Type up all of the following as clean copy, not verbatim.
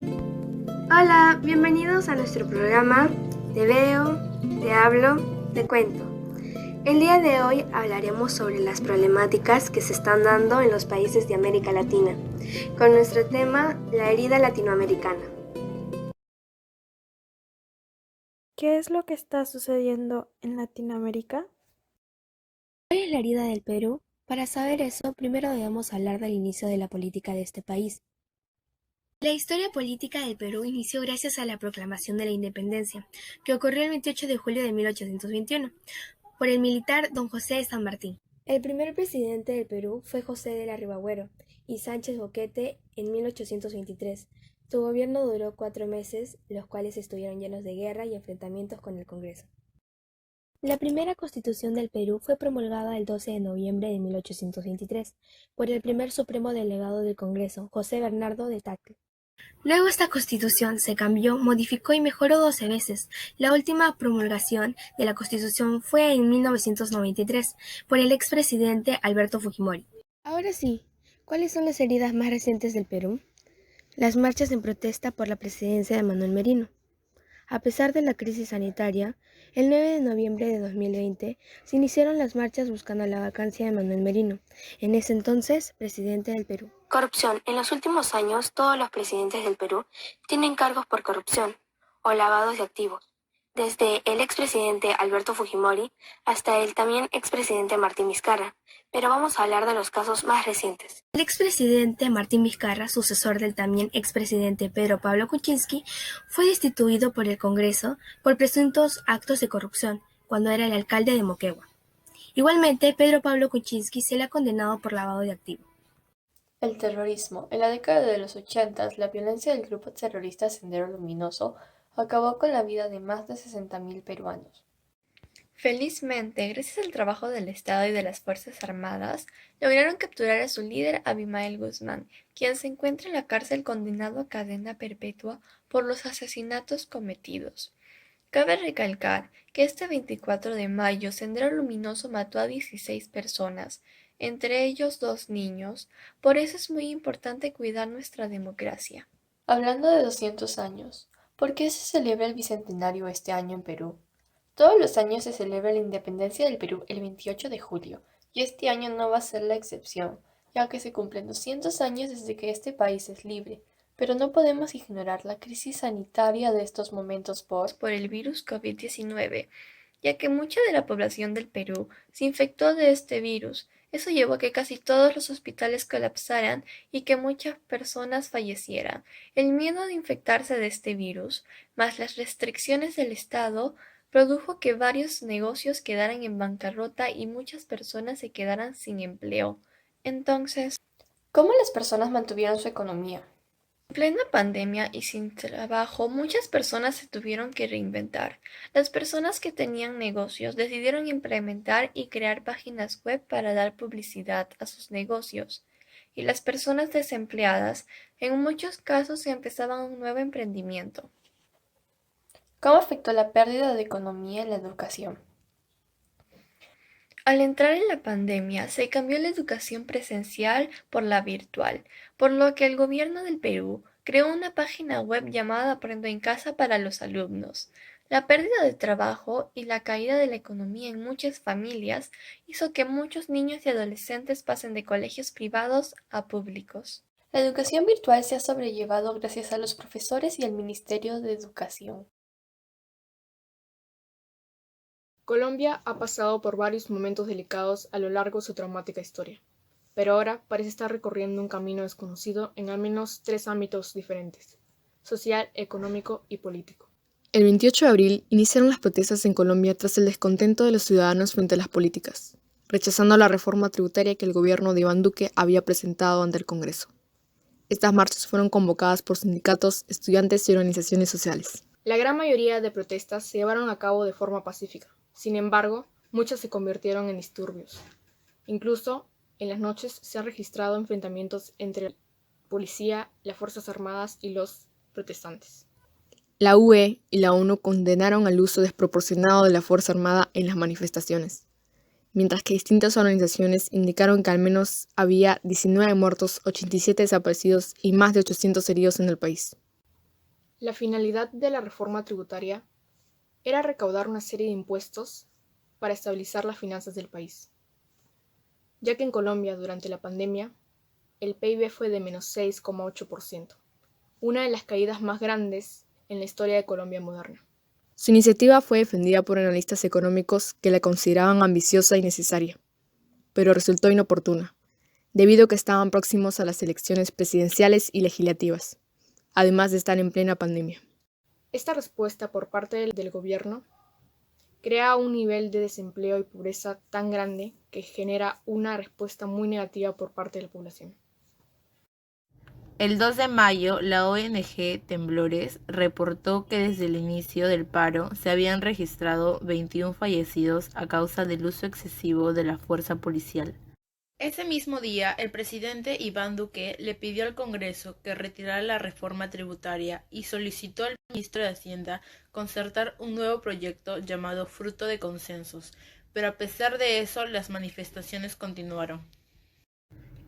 Hola, bienvenidos a nuestro programa Te veo, te hablo, te cuento. El día de hoy hablaremos sobre las problemáticas que se están dando en los países de América Latina, con nuestro tema La herida latinoamericana. ¿Qué es lo que está sucediendo en Latinoamérica? ¿Cuál es la herida del Perú? Para saber eso, primero debemos hablar del inicio de la política de este país. La historia política del Perú inició gracias a la proclamación de la independencia, que ocurrió el 28 de julio de 1821, por el militar don José de San Martín. El primer presidente del Perú fue José de la Ribagüero y Sánchez Boquete en 1823. Su gobierno duró 4 meses, los cuales estuvieron llenos de guerra y enfrentamientos con el Congreso. La primera Constitución del Perú fue promulgada el 12 de noviembre de 1823 por el primer supremo delegado del Congreso, José Bernardo de Tacl. Luego esta Constitución se cambió, modificó y mejoró 12 veces. La última promulgación de la Constitución fue en 1993 por el expresidente Alberto Fujimori. Ahora sí, ¿cuáles son las heridas más recientes del Perú? Las marchas en protesta por la presidencia de Manuel Merino. A pesar de la crisis sanitaria, el 9 de noviembre de 2020 se iniciaron las marchas buscando la vacancia de Manuel Merino, en ese entonces presidente del Perú. Corrupción. En los últimos años, todos los presidentes del Perú tienen cargos por corrupción o lavados de activos, desde el expresidente Alberto Fujimori hasta el también expresidente Martín Vizcarra, pero vamos a hablar de los casos más recientes. El expresidente Martín Vizcarra, sucesor del también expresidente Pedro Pablo Kuczynski, fue destituido por el Congreso por presuntos actos de corrupción cuando era el alcalde de Moquegua. Igualmente, Pedro Pablo Kuczynski se le ha condenado por lavado de activos. El terrorismo. En la década de los 80, la violencia del grupo terrorista Sendero Luminoso acabó con la vida de más de 60.000 peruanos. Felizmente, gracias al trabajo del Estado y de las Fuerzas Armadas, lograron capturar a su líder Abimael Guzmán, quien se encuentra en la cárcel condenado a cadena perpetua por los asesinatos cometidos. Cabe recalcar que este 24 de mayo Sendero Luminoso mató a 16 personas, entre ellos 2 niños, por eso es muy importante cuidar nuestra democracia. Hablando de 200 años, ¿por qué se celebra el Bicentenario este año en Perú? Todos los años se celebra la independencia del Perú el 28 de julio, y este año no va a ser la excepción, ya que se cumplen 200 años desde que este país es libre. Pero no podemos ignorar la crisis sanitaria de estos momentos por el virus COVID-19, ya que mucha de la población del Perú se infectó de este virus. Eso llevó a que casi todos los hospitales colapsaran y que muchas personas fallecieran. El miedo de infectarse de este virus, más las restricciones del Estado, produjo que varios negocios quedaran en bancarrota y muchas personas se quedaran sin empleo. Entonces, ¿cómo las personas mantuvieron su economía? En plena pandemia y sin trabajo, muchas personas se tuvieron que reinventar. Las personas que tenían negocios decidieron implementar y crear páginas web para dar publicidad a sus negocios. Y las personas desempleadas, en muchos casos, empezaban un nuevo emprendimiento. ¿Cómo afectó la pérdida de economía en la educación? Al entrar en la pandemia, se cambió la educación presencial por la virtual, por lo que el gobierno del Perú creó una página web llamada Aprendo en Casa para los alumnos. La pérdida de trabajo y la caída de la economía en muchas familias hizo que muchos niños y adolescentes pasen de colegios privados a públicos. La educación virtual se ha sobrellevado gracias a los profesores y al Ministerio de Educación. Colombia ha pasado por varios momentos delicados a lo largo de su traumática historia, pero ahora parece estar recorriendo un camino desconocido en al menos 3 ámbitos diferentes: social, económico y político. El 28 de abril iniciaron las protestas en Colombia tras el descontento de los ciudadanos frente a las políticas, rechazando la reforma tributaria que el gobierno de Iván Duque había presentado ante el Congreso. Estas marchas fueron convocadas por sindicatos, estudiantes y organizaciones sociales. La gran mayoría de protestas se llevaron a cabo de forma pacífica. Sin embargo, muchas se convirtieron en disturbios. Incluso, en las noches se han registrado enfrentamientos entre la policía, las Fuerzas Armadas y los protestantes. La UE y la ONU condenaron el uso desproporcionado de la Fuerza Armada en las manifestaciones, mientras que distintas organizaciones indicaron que al menos había 19 muertos, 87 desaparecidos y más de 800 heridos en el país. La finalidad de la reforma tributaria era recaudar una serie de impuestos para estabilizar las finanzas del país, ya que en Colombia durante la pandemia el PIB fue de menos 6,8%, una de las caídas más grandes en la historia de Colombia moderna. Su iniciativa fue defendida por analistas económicos que la consideraban ambiciosa y necesaria, pero resultó inoportuna, debido a que estaban próximos a las elecciones presidenciales y legislativas, además de estar en plena pandemia. Esta respuesta por parte del gobierno crea un nivel de desempleo y pobreza tan grande que genera una respuesta muy negativa por parte de la población. El 2 de mayo, la ONG Temblores reportó que desde el inicio del paro se habían registrado 21 fallecidos a causa del uso excesivo de la fuerza policial. Ese mismo día, el presidente Iván Duque le pidió al Congreso que retirara la reforma tributaria y solicitó al ministro de Hacienda concertar un nuevo proyecto llamado Fruto de Consensos, pero a pesar de eso, las manifestaciones continuaron.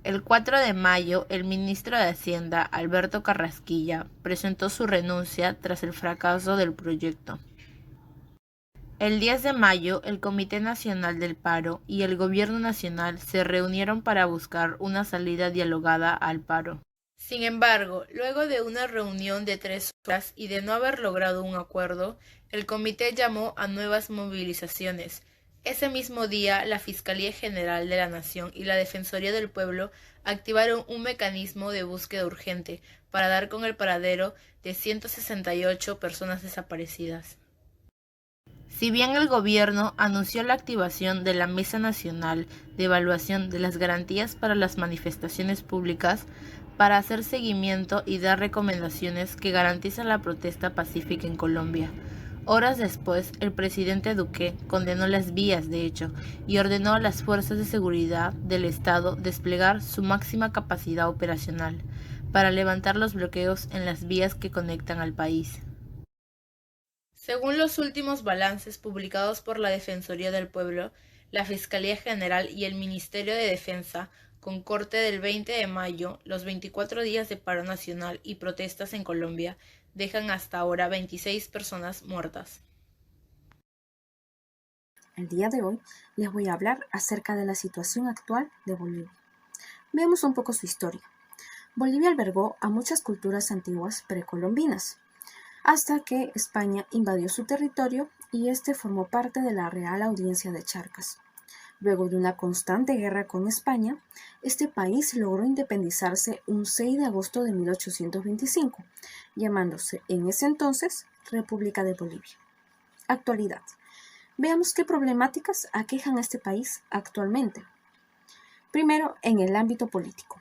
El 4 de mayo, el ministro de Hacienda, Alberto Carrasquilla, presentó su renuncia tras el fracaso del proyecto. El 10 de mayo, el Comité Nacional del Paro y el Gobierno Nacional se reunieron para buscar una salida dialogada al paro. Sin embargo, luego de una reunión de 3 horas y de no haber logrado un acuerdo, el comité llamó a nuevas movilizaciones. Ese mismo día, la Fiscalía General de la Nación y la Defensoría del Pueblo activaron un mecanismo de búsqueda urgente para dar con el paradero de 168 personas desaparecidas. Si bien el gobierno anunció la activación de la Mesa Nacional de Evaluación de las Garantías para las Manifestaciones Públicas para hacer seguimiento y dar recomendaciones que garanticen la protesta pacífica en Colombia, horas después el presidente Duque condenó las vías de hecho y ordenó a las fuerzas de seguridad del Estado desplegar su máxima capacidad operacional para levantar los bloqueos en las vías que conectan al país. Según los últimos balances publicados por la Defensoría del Pueblo, la Fiscalía General y el Ministerio de Defensa, con corte del 20 de mayo, los 24 días de paro nacional y protestas en Colombia dejan hasta ahora 26 personas muertas. El día de hoy les voy a hablar acerca de la situación actual de Bolivia. Veamos un poco su historia. Bolivia albergó a muchas culturas antiguas precolombinas, hasta que España invadió su territorio y este formó parte de la Real Audiencia de Charcas. Luego de una constante guerra con España, este país logró independizarse un 6 de agosto de 1825, llamándose en ese entonces República de Bolivia. Actualidad. Veamos qué problemáticas aquejan a este país actualmente. Primero, en el ámbito político.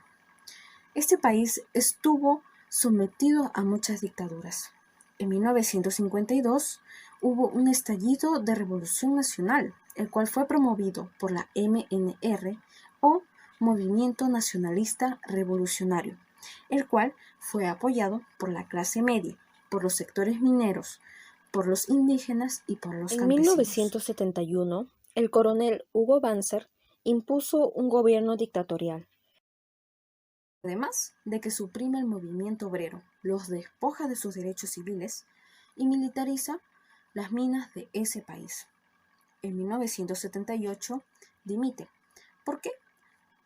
Este país estuvo sometido a muchas dictaduras. En 1952 hubo un estallido de revolución nacional, el cual fue promovido por la MNR o Movimiento Nacionalista Revolucionario, el cual fue apoyado por la clase media, por los sectores mineros, por los indígenas y por los campesinos. En 1971, el coronel Hugo Banzer impuso un gobierno dictatorial. Además de que suprime el movimiento obrero, los despoja de sus derechos civiles y militariza las minas de ese país. En 1978 dimite. ¿Por qué?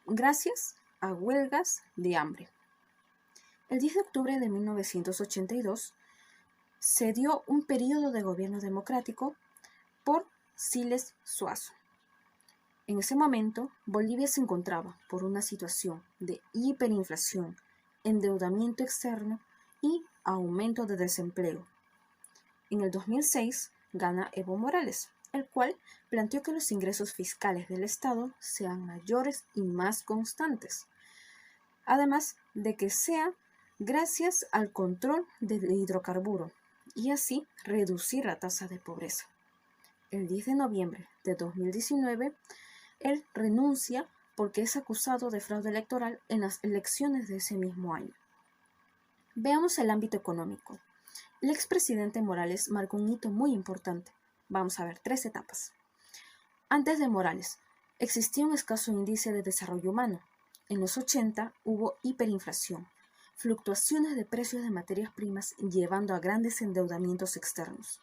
Gracias a huelgas de hambre. El 10 de octubre de 1982 se dio un periodo de gobierno democrático por Siles Suazo. En ese momento, Bolivia se encontraba por una situación de hiperinflación, endeudamiento externo y aumento de desempleo. En el 2006 gana Evo Morales, el cual planteó que los ingresos fiscales del Estado sean mayores y más constantes, además de que sea gracias al control del hidrocarburo y así reducir la tasa de pobreza. El 10 de noviembre de 2019, él renuncia porque es acusado de fraude electoral en las elecciones de ese mismo año. Veamos el ámbito económico. El expresidente Morales marcó un hito muy importante. Vamos a ver 3 etapas. Antes de Morales, existía un escaso índice de desarrollo humano. En los 80 hubo hiperinflación, fluctuaciones de precios de materias primas llevando a grandes endeudamientos externos.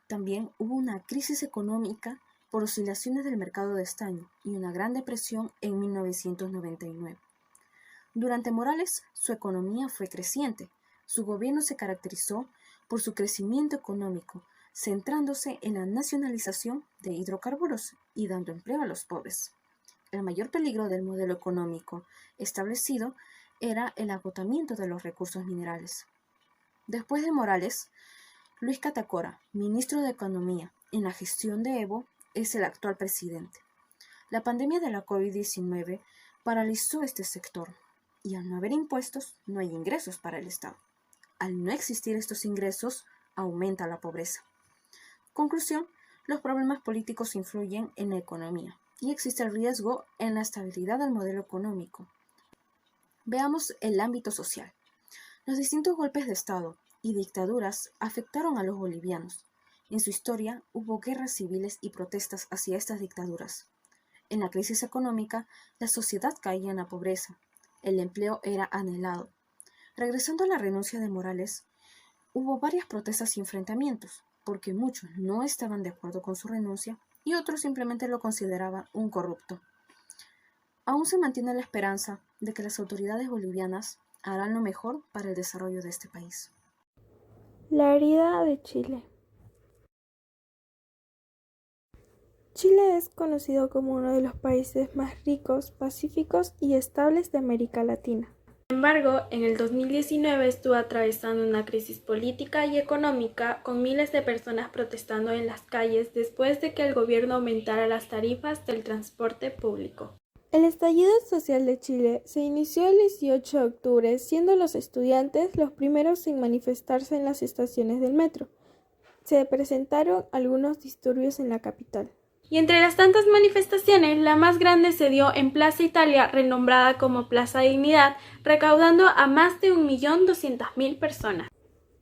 También hubo una crisis económica por oscilaciones del mercado de estaño y una gran depresión en 1999. Durante Morales, su economía fue creciente. Su gobierno se caracterizó por su crecimiento económico, centrándose en la nacionalización de hidrocarburos y dando empleo a los pobres. El mayor peligro del modelo económico establecido era el agotamiento de los recursos minerales. Después de Morales, Luis Catacora, ministro de Economía en la gestión de Evo, es el actual presidente. La pandemia de la COVID-19 paralizó este sector y al no haber impuestos no hay ingresos para el Estado. Al no existir estos ingresos, aumenta la pobreza. Conclusión, los problemas políticos influyen en la economía y existe el riesgo en la estabilidad del modelo económico. Veamos el ámbito social. Los distintos golpes de Estado y dictaduras afectaron a los bolivianos. En su historia hubo guerras civiles y protestas hacia estas dictaduras. En la crisis económica, la sociedad caía en la pobreza. El empleo era anhelado. Regresando a la renuncia de Morales, hubo varias protestas y enfrentamientos, porque muchos no estaban de acuerdo con su renuncia y otros simplemente lo consideraban un corrupto. Aún se mantiene la esperanza de que las autoridades bolivianas harán lo mejor para el desarrollo de este país. La herida de Chile. Chile es conocido como uno de los países más ricos, pacíficos y estables de América Latina. Sin embargo, en el 2019 estuvo atravesando una crisis política y económica con miles de personas protestando en las calles después de que el gobierno aumentara las tarifas del transporte público. El estallido social de Chile se inició el 18 de octubre, siendo los estudiantes los primeros en manifestarse en las estaciones del metro. Se presentaron algunos disturbios en la capital. Y entre las tantas manifestaciones, la más grande se dio en Plaza Italia, renombrada como Plaza Dignidad, recaudando a más de 1.200.000 personas.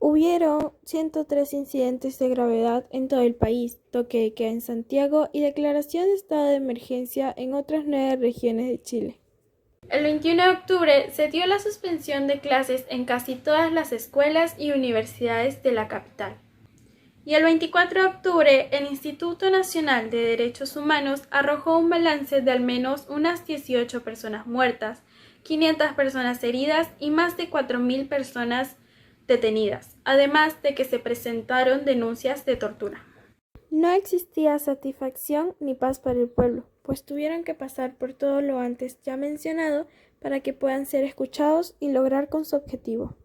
Hubieron 103 incidentes de gravedad en todo el país, toque de queda en Santiago y declaración de estado de emergencia en otras 9 regiones de Chile. El 21 de octubre se dio la suspensión de clases en casi todas las escuelas y universidades de la capital. Y el 24 de octubre, el Instituto Nacional de Derechos Humanos arrojó un balance de al menos unas 18 personas muertas, 500 personas heridas y más de 4.000 personas detenidas, además de que se presentaron denuncias de tortura. No existía satisfacción ni paz para el pueblo, pues tuvieron que pasar por todo lo antes ya mencionado para que puedan ser escuchados y lograr con su objetivo.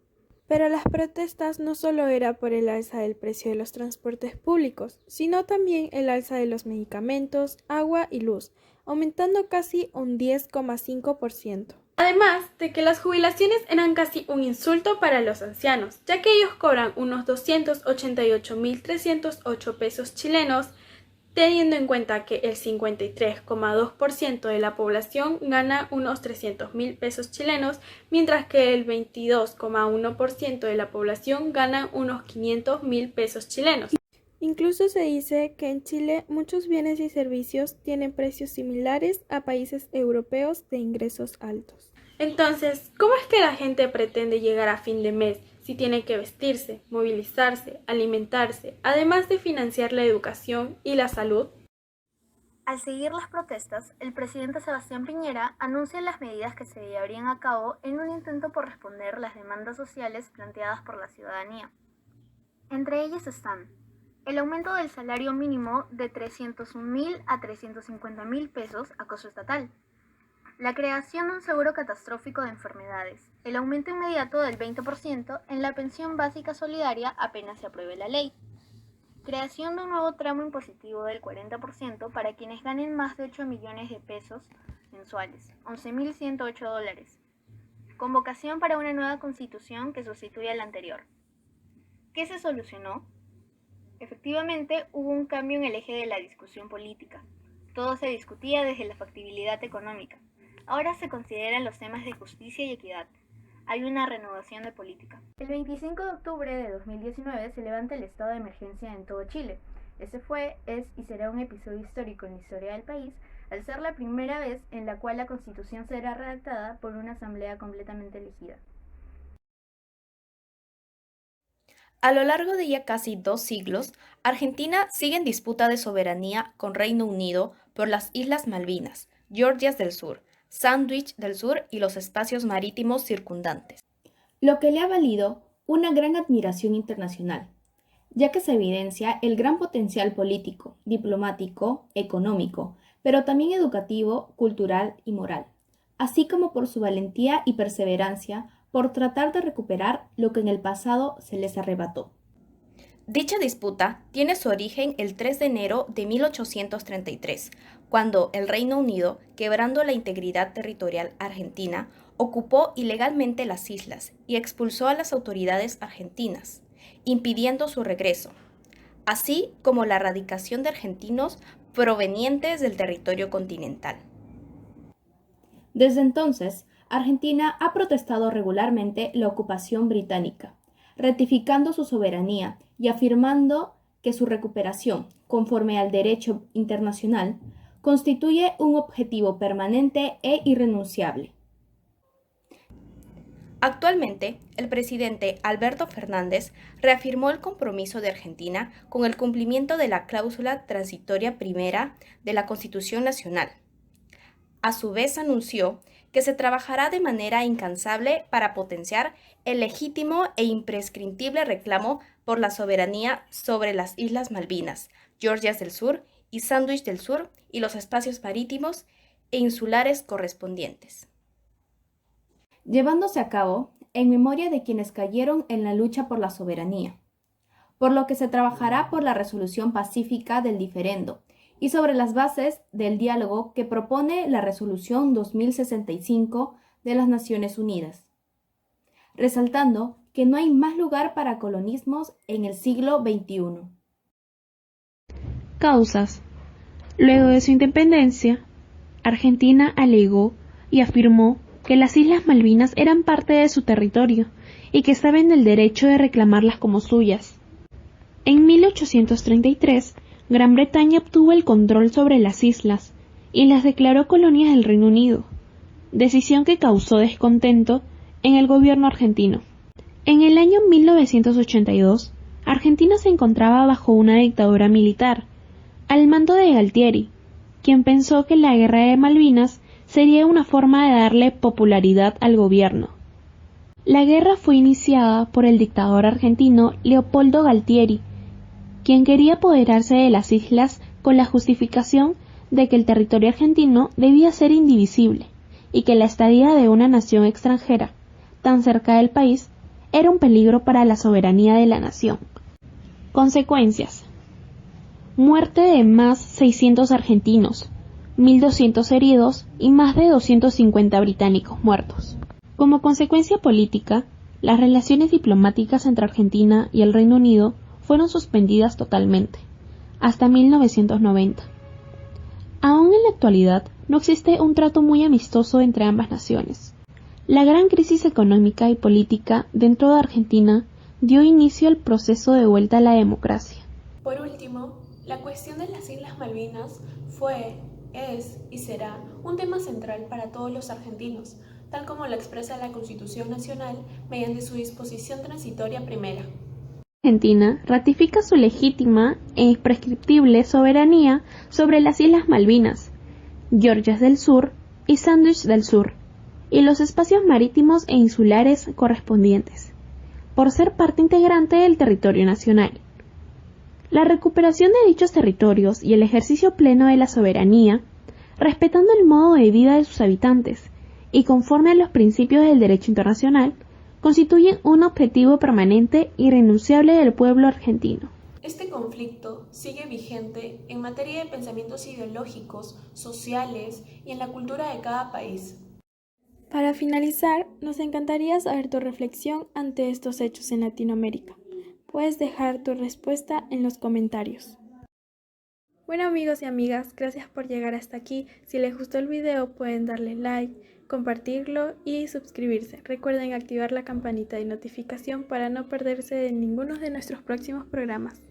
Pero las protestas no solo era por el alza del precio de los transportes públicos, sino también el alza de los medicamentos, agua y luz, aumentando casi un 10,5%. Además de que las jubilaciones eran casi un insulto para los ancianos, ya que ellos cobran unos 288.308 pesos chilenos, teniendo en cuenta que el 53,2% de la población gana unos 300.000 pesos chilenos, mientras que el 22,1% de la población gana unos 500.000 pesos chilenos. Incluso se dice que en Chile muchos bienes y servicios tienen precios similares a países europeos de ingresos altos. Entonces, ¿cómo es que la gente pretende llegar a fin de mes si tiene que vestirse, movilizarse, alimentarse, además de financiar la educación y la salud? Al seguir las protestas, el presidente Sebastián Piñera anuncia las medidas que se llevarían a cabo en un intento por responder las demandas sociales planteadas por la ciudadanía. Entre ellas están el aumento del salario mínimo de 301.000 a 350.000 pesos a costo estatal, la creación de un seguro catastrófico de enfermedades, el aumento inmediato del 20% en la pensión básica solidaria apenas se apruebe la ley, creación de un nuevo tramo impositivo del 40% para quienes ganen más de 8 millones de pesos mensuales, $11.108, convocación para una nueva constitución que sustituya a la anterior. ¿Qué se solucionó? Efectivamente, hubo un cambio en el eje de la discusión política. Todo se discutía desde la factibilidad económica. Ahora se consideran los temas de justicia y equidad. Hay una renovación de política. El 25 de octubre de 2019 se levanta el estado de emergencia en todo Chile. Ese fue, es y será un episodio histórico en la historia del país, al ser la primera vez en la cual la Constitución será redactada por una asamblea completamente elegida. A lo largo de ya casi 2 siglos, Argentina sigue en disputa de soberanía con Reino Unido por las Islas Malvinas, Georgias del Sur, Sandwich del Sur y los espacios marítimos circundantes, lo que le ha valido una gran admiración internacional, ya que se evidencia el gran potencial político, diplomático, económico, pero también educativo, cultural y moral, así como por su valentía y perseverancia por tratar de recuperar lo que en el pasado se les arrebató. Dicha disputa tiene su origen el 3 de enero de 1833, cuando el Reino Unido, quebrando la integridad territorial argentina, ocupó ilegalmente las islas y expulsó a las autoridades argentinas, impidiendo su regreso, así como la radicación de argentinos provenientes del territorio continental. Desde entonces, Argentina ha protestado regularmente la ocupación británica, ratificando su soberanía y afirmando que su recuperación, conforme al derecho internacional, constituye un objetivo permanente e irrenunciable. Actualmente, el presidente Alberto Fernández reafirmó el compromiso de Argentina con el cumplimiento de la cláusula transitoria primera de la Constitución Nacional. A su vez anunció que se trabajará de manera incansable para potenciar el legítimo e imprescriptible reclamo por la soberanía sobre las Islas Malvinas, Georgias del Sur y Sandwich del Sur y los espacios marítimos e insulares correspondientes, llevándose a cabo en memoria de quienes cayeron en la lucha por la soberanía, por lo que se trabajará por la resolución pacífica del diferendo y sobre las bases del diálogo que propone la Resolución 2065 de las Naciones Unidas, resaltando que no hay más lugar para colonialismos en el siglo XXI. Causas. Luego de su independencia, Argentina alegó y afirmó que las Islas Malvinas eran parte de su territorio y que estaba en el derecho de reclamarlas como suyas. En 1833, Gran Bretaña obtuvo el control sobre las islas y las declaró colonias del Reino Unido, decisión que causó descontento en el gobierno argentino. En el año 1982, Argentina se encontraba bajo una dictadura militar, al mando de Galtieri, quien pensó que la guerra de Malvinas sería una forma de darle popularidad al gobierno. La guerra fue iniciada por el dictador argentino Leopoldo Galtieri, quien quería apoderarse de las islas con la justificación de que el territorio argentino debía ser indivisible y que la estadía de una nación extranjera tan cerca del país era un peligro para la soberanía de la nación. Consecuencias: muerte de más 600 argentinos, 1.200 heridos y más de 250 británicos muertos. Como consecuencia política, las relaciones diplomáticas entre Argentina y el Reino Unido fueron suspendidas totalmente, hasta 1990. Aún en la actualidad no existe un trato muy amistoso entre ambas naciones. La gran crisis económica y política dentro de Argentina dio inicio al proceso de vuelta a la democracia. Por último, la cuestión de las Islas Malvinas fue, es y será un tema central para todos los argentinos, tal como lo expresa la Constitución Nacional mediante su disposición transitoria primera. Argentina ratifica su legítima e imprescriptible soberanía sobre las Islas Malvinas, Georgias del Sur y Sandwich del Sur, y los espacios marítimos e insulares correspondientes, por ser parte integrante del territorio nacional. La recuperación de dichos territorios y el ejercicio pleno de la soberanía, respetando el modo de vida de sus habitantes y conforme a los principios del derecho internacional, constituyen un objetivo permanente e irrenunciable del pueblo argentino. Este conflicto sigue vigente en materia de pensamientos ideológicos, sociales y en la cultura de cada país. Para finalizar, nos encantaría saber tu reflexión ante estos hechos en Latinoamérica. Puedes dejar tu respuesta en los comentarios. Bueno amigos y amigas, gracias por llegar hasta aquí. Si les gustó el video pueden darle like, compartirlo y suscribirse. Recuerden activar la campanita de notificación para no perderse de ninguno de nuestros próximos programas.